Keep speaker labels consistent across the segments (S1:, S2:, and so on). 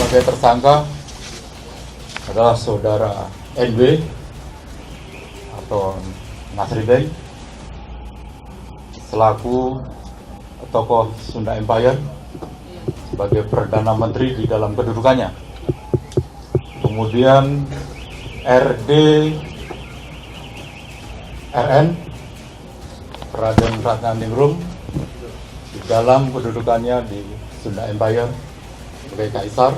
S1: sebagai tersangka adalah saudara NW atau Nasri Bey selaku tokoh Sunda Empire sebagai Perdana Menteri di dalam kedudukannya. Kemudian RD RN Raden Ratnaningrum di dalam kedudukannya di Sunda Empire sebagai kaisar.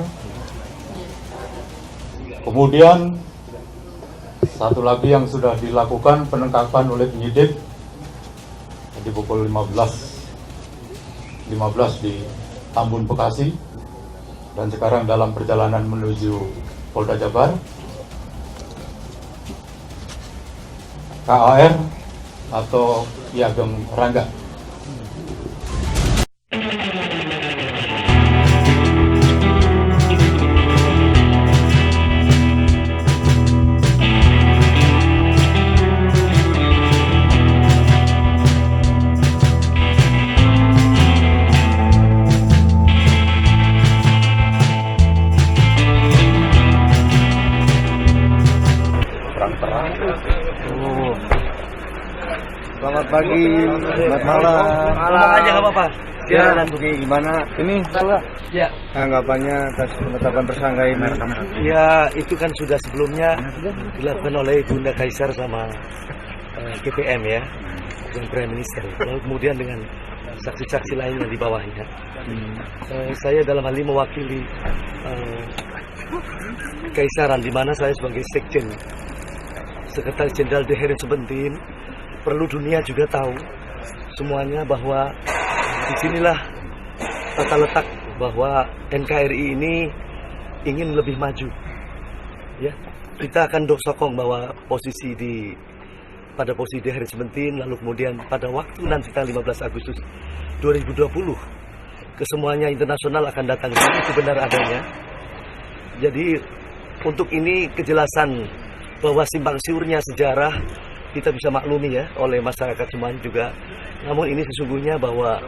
S1: Kemudian satu lagi yang sudah dilakukan penangkapan oleh penyidik di pukul 15 di Tambun, Bekasi, dan sekarang dalam perjalanan menuju Polda Jabar. KAR atau Ki Ageng Rangga.
S2: Selamat pagi, selamat malam.
S3: Ngomong aja nggak apa-apa.
S2: Ya, nanti gimana? Ini
S3: Ya,
S2: tanggapannya atas penetapan tersangka ini.
S3: ya itu kan sudah sebelumnya dilakukan oleh Bunda Kaisar sama GPM ya, dan Prime Minister. Lalu kemudian dengan saksi-saksi lain yang di bawahnya. Saya dalam hal ini mewakili Kaisaran, di mana saya sebagai Sekjen, Sekretaris Jenderal The Heren Sebentin. Perlu dunia juga tahu semuanya bahwa disinilah tata letak bahwa NKRI ini ingin lebih maju. Ya, kita akan sokong bahwa pada posisi The Heren Sebentin, lalu kemudian pada waktu nanti tanggal 15 Agustus 2020 kesemuanya internasional akan datang ke sini sebenar adanya. Jadi untuk ini kejelasan bahwa simpang siurnya sejarah kita bisa maklumi ya oleh masyarakat semuanya juga. Namun ini sesungguhnya bahwa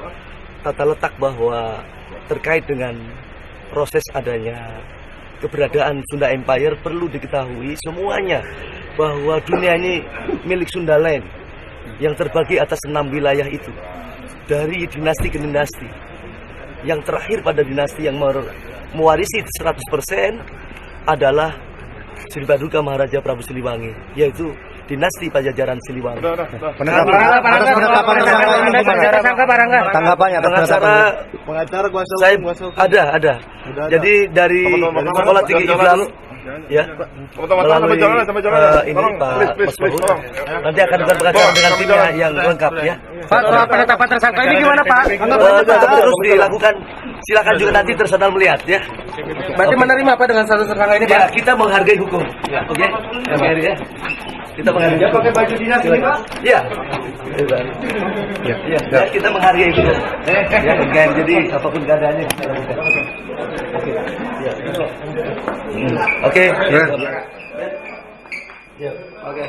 S3: tata letak bahwa terkait dengan proses adanya keberadaan Sunda Empire perlu diketahui semuanya bahwa dunia ini milik Sunda Land yang terbagi atas 6 wilayah itu, dari dinasti ke dinasti. Yang terakhir pada dinasti yang mewarisi 100% adalah Sri Paduka Maharaja Prabu Siliwangi, yaitu dinasti Pajajaran Siliwangi.
S2: Tanggapannya
S3: pengacara saya ada. Jadi dari Sekolah Tinggi Islam ya, melalui ini Pak Mas Mahfud nanti akan berbicara dengan timnya yang lengkap ya.
S2: Pak, penetapan tersangka ini gimana Pak?
S3: Terus dilakukan, silakan juga nanti tersenal melihat ya.
S2: Berarti menerima apa dengan satu tersangka ini
S3: Ya,
S2: Pak?
S3: kita menghargai hukum. Oke, ya. Kita menghargai.
S2: Dia pakai baju dinas ini Pak?
S3: Iya. Ya, kita menghargai hukum. Ya, jadi apapun keadaannya kita lakukan. Oke. Ya. Oke.
S2: Ya.
S3: Ya. Oke.